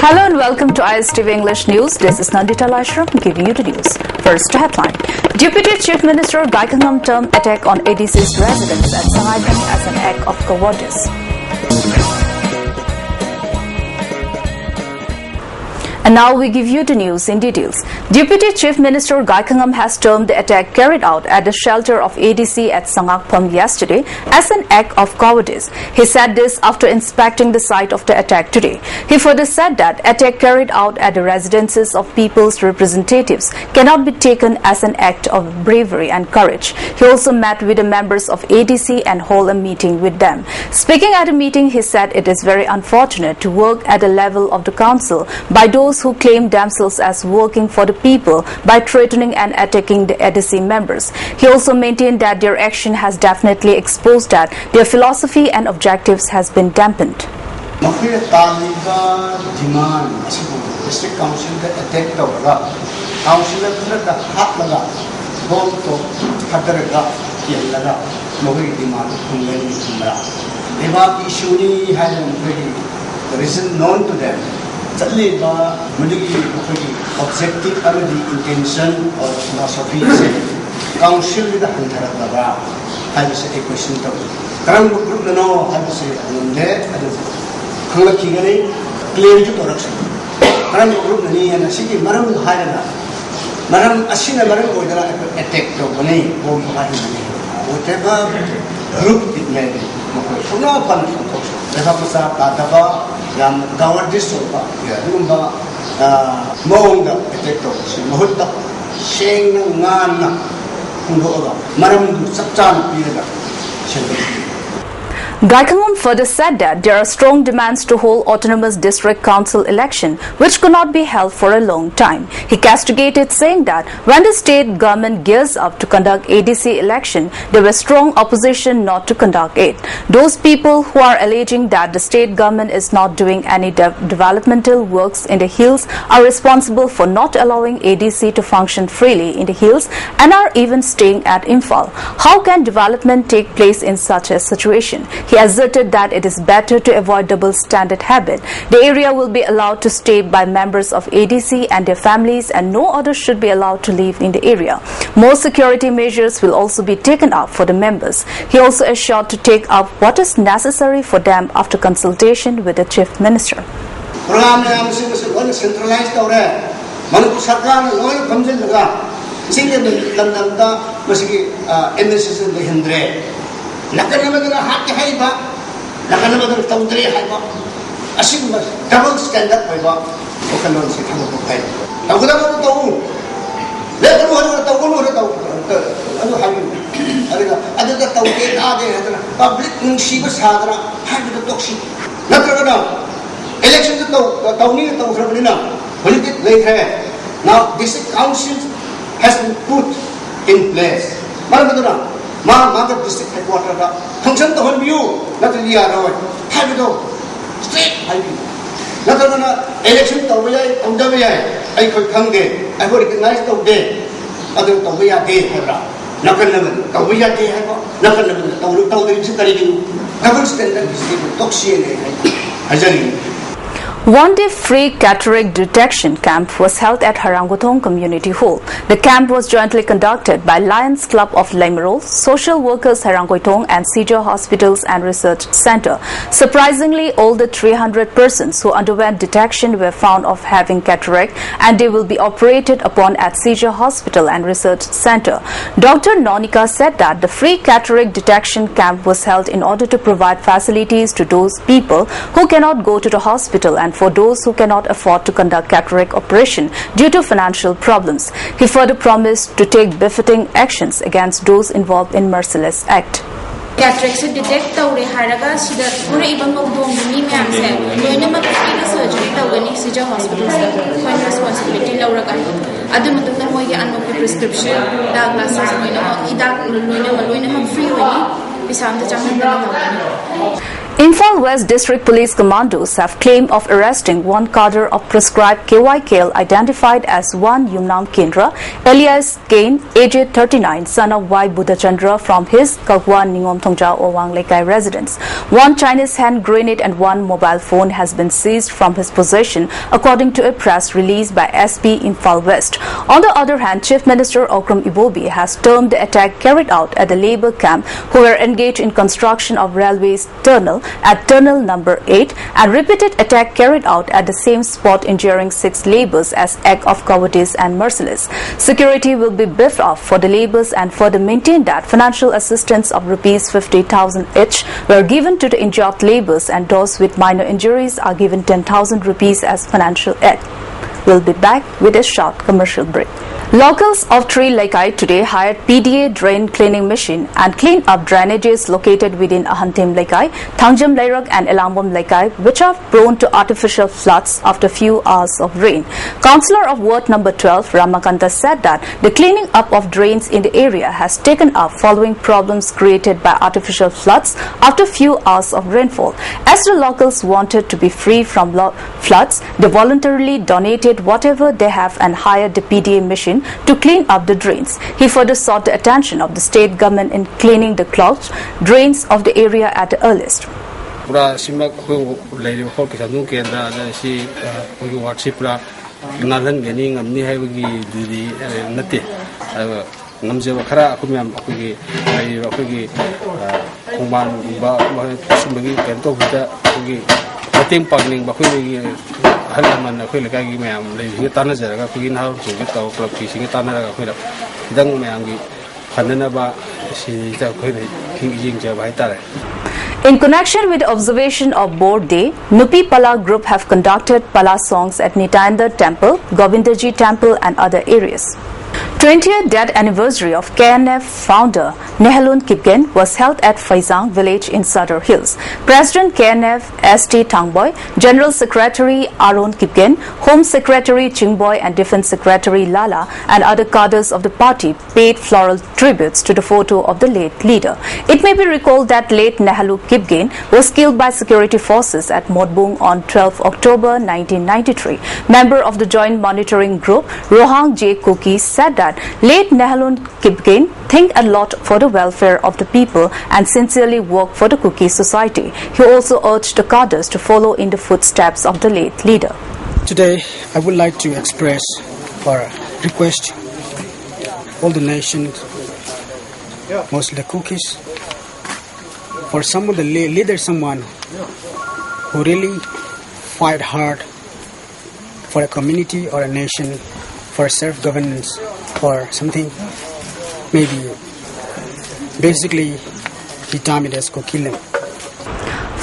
Hello and welcome to ISTV English News. This is Nandita Lashram giving you the news. First headline. Deputy Chief Minister Gaikangam termed attack on ADC's residence at Sangaikham as an act of cowardice. And now we give you the news in details. Deputy Chief Minister Gaikangam has termed the attack carried out at the shelter of ADC at Sangakpam yesterday as an act of cowardice. He said this after inspecting the site of the attack today. He further said that attack carried out at the residences of people's representatives cannot be taken as an act of bravery and courage. He also met with the members of ADC and held a meeting with them. Speaking at a meeting, he said it is very unfortunate to work at the level of the council by those who claim themselves as working for the people by threatening and attacking the ADC members. He also maintained that their action has definitely exposed that their philosophy and objectives has been dampened. District Council attack Council known to them. Certainly, objective and the intention or philosophy is council with the hunter. I will say a question to Karam group no, I will say, clear to correction. Karam group and a city, Maram Hirana, Maram Asina Maram or attack to money, whatever group it may be. No fun for Yam Gawar Disopa, Lumba Monga, Mahutta, Shang Nana, Maram Saptan Pira. Gaikangam further said that there are strong demands to hold autonomous district council election, which could not be held for a long time. He castigated, saying that when the state government gears up to conduct ADC election, there was strong opposition not to conduct it. Those people who are alleging that the state government is not doing any developmental works in the hills are responsible for not allowing ADC to function freely in the hills and are even staying at Imphal. How can development take place in such a situation? He asserted that it is better to avoid double standard habit. The area will be allowed to stay by members of ADC and their families, and no others should be allowed to live in the area. More security measures will also be taken up for the members. He also assured to take up what is necessary for them after consultation with the Chief Minister. Nakanamada Haki Haiba, Nakanamada Tawdre Haiba, Ashima, double stand up by Bob, Okanon Sikamo Pai. I would have to go. Let the water other than Tawde, public Shivas Hadra, had the Toxi. Nakanam, elections at Tawni Tawfrabina, when it later. Now, this council has been put in place. Maramadana. Mother district headquarters, function the whole view, not the Yaro, Habido, straight hiking. Not an election to Waya, on the I could come there, I would recognize the day, other than Waya Day, Nakan, Tawaya Day, Nakan, Tawari, double standard district, Toxian, One-day free cataract detection camp was held at Harangotong Community Hall. The camp was jointly conducted by Lions Club of Lemerol, Social Workers Harangotong and Seizure Hospitals and Research Center. Surprisingly, all the 300 persons who underwent detection were found of having cataract, and they will be operated upon at Seizure Hospital and Research Center. Dr. Nonika said that the free cataract detection camp was held in order to provide facilities to those people who cannot go to the hospital and for those who cannot afford to conduct cataract operation due to financial problems. He further promised to take befitting actions against those involved in merciless act. Cataract se detect tawre haraga sida pura ibang magdong ni ma'am se loina mapaki surgery tawani sija hospital se when responsibility lawraga adu matunda moi ge anno prescription da glasses loina idak loina free wani pisam ta chang Imphal West District Police Commandos have claim of arresting one cadre of prescribed KYKL identified as one Yumnam Kendra, alias Kane, aged 39, son of Y. Buddhachandra from his Kagwa Ningom Thongja Owang Lekai residence. One Chinese hand grenade and one mobile phone has been seized from his possession, according to a press release by SP Imphal West. On the other hand, Chief Minister Okram Ibobi has termed the attack carried out at the labour camp who were engaged in construction of railways tunnel at tunnel number 8 and repeated attack carried out at the same spot injuring 6 labourers as act of cowardice and merciless. Security will be beefed up for the labourers and further maintain that financial assistance of Rs 50,000 each were given to the injured labourers and those with minor injuries are given 10,000 rupees as financial aid. We'll be back with a short commercial break. Locals of Tri Laikai today hired PDA drain cleaning machine and cleaned up drainages located within Ahantim Laikai, Thangjam Lairak and Elambam Laikai, which are prone to artificial floods after few hours of rain. Councillor of Ward number 12, Ramakanta, said that the cleaning up of drains in the area has taken up following problems created by artificial floods after few hours of rainfall. As the locals wanted to be free from floods, they voluntarily donated whatever they have and hired the PDA machine to clean up the drains. He further sought the attention of the state government in cleaning the clogged drains of the area at the earliest. Mating pagning bakuy halaman ako'y lagay mayam lagi tanah jaraga ako'y ginhaw sungit tao club fishing tanah raga ako'y dang mayam gi khanana ba si ta ako'y hinging jaba itare. In connection with the observation of Board Day, Nupi Pala group have conducted Pala songs at Nitayandar Temple, Govindaji Temple and other areas. 20th death anniversary of KNF founder Nehalun Kipgen was held at Faizang village in Sadar Hills. President KNF ST Tangboy, General Secretary Aaron Kipgen, Home Secretary Chingboy and Defense Secretary Lala and other cadres of the party paid floral tributes to the photo of the late leader. It may be recalled that late Nehalu Kipgen was killed by security forces at Modbung on 12 October 1993. Member of the Joint Monitoring Group, Rohang J. Kuki, said that late Nehalun Kipgen think a lot for the welfare of the people and sincerely work for the Kuki society. He also urged the cadres to follow in the footsteps of the late leader. Today, I would like to express or request all the nations, mostly the Kukis, for some of the leaders, someone who really fight hard for a community or a nation, for self-governance or something, maybe basically determined as Kokilem.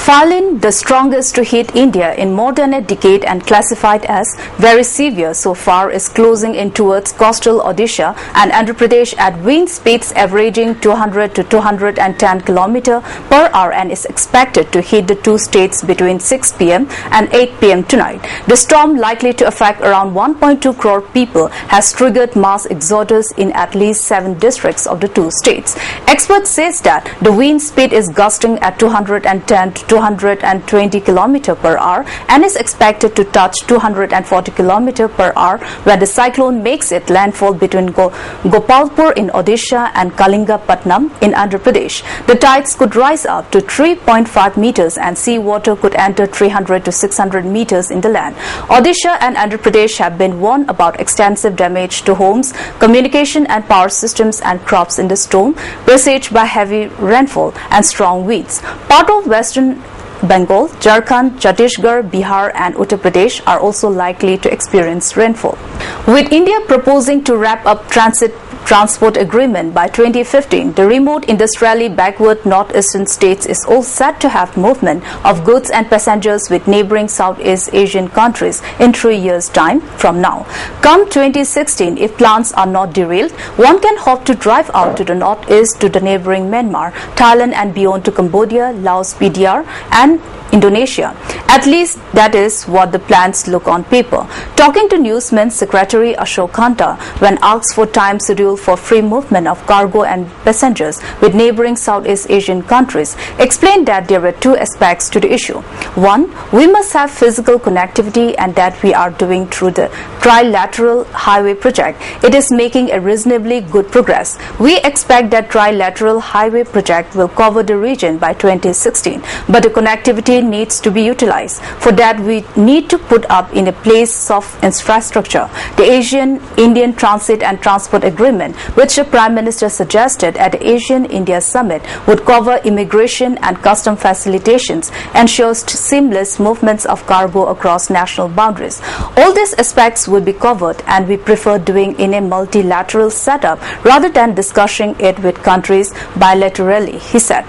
Falin, the strongest to hit India in more than a decade and classified as very severe so far, is closing in towards coastal Odisha and Andhra Pradesh at wind speeds averaging 200 to 210 km per hour and is expected to hit the two states between 6 p.m. and 8 p.m. tonight. The storm, likely to affect around 1.2 crore people, has triggered mass exodus in at least 7 districts of the two states. Experts say that the wind speed is gusting at 210 to 220 km per hour and is expected to touch 240 km per hour when the cyclone makes its landfall between Gopalpur in Odisha and Kalingapatnam in Andhra Pradesh. The tides could rise up to 3.5 meters and seawater could enter 300 to 600 meters in the land. Odisha and Andhra Pradesh have been warned about extensive damage to homes, communication and power systems and crops in the storm, presaged by heavy rainfall and strong winds. Part of western Bengal, Jharkhand, Chhattisgarh, Bihar and Uttar Pradesh are also likely to experience rainfall. With India proposing to wrap up transport agreement by 2015, the remote industrially backward northeastern states is all set to have movement of goods and passengers with neighboring Southeast Asian countries in 3 years' time from now. Come 2016, if plans are not derailed, one can hope to drive out to the northeast to the neighboring Myanmar, Thailand and beyond to Cambodia, Laos, PDR and Indonesia. At least that is what the plans look on paper. Talking to Newsman Secretary Ashok Kanta when asked for time schedule for free movement of cargo and passengers with neighboring Southeast Asian countries, explained that there were two aspects to the issue. One, we must have physical connectivity, and that we are doing through the trilateral highway project. It is making a reasonably good progress. We expect that trilateral highway project will cover the region by 2016, but the connectivity needs to be utilized. For that, we need to put up in a place of infrastructure. The Asian-Indian Transit and Transport Agreement, which the Prime Minister suggested at the Asian-India Summit, would cover immigration and custom facilitations, ensures seamless movements of cargo across national boundaries. All these aspects will be covered, and we prefer doing in a multilateral setup rather than discussing it with countries bilaterally, he said.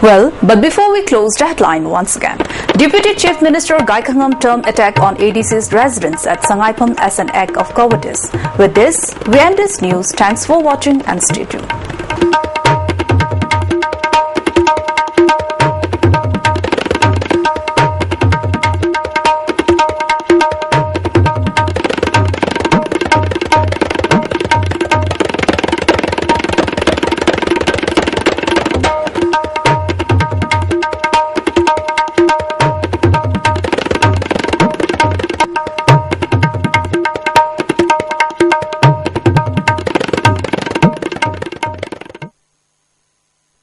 Well, but before we close the headline once again, Deputy Chief Minister Gaikangam termed attack on ADC's residence at Sangaipam as an act of cowardice. With this, we end this news. Thanks for watching and stay tuned.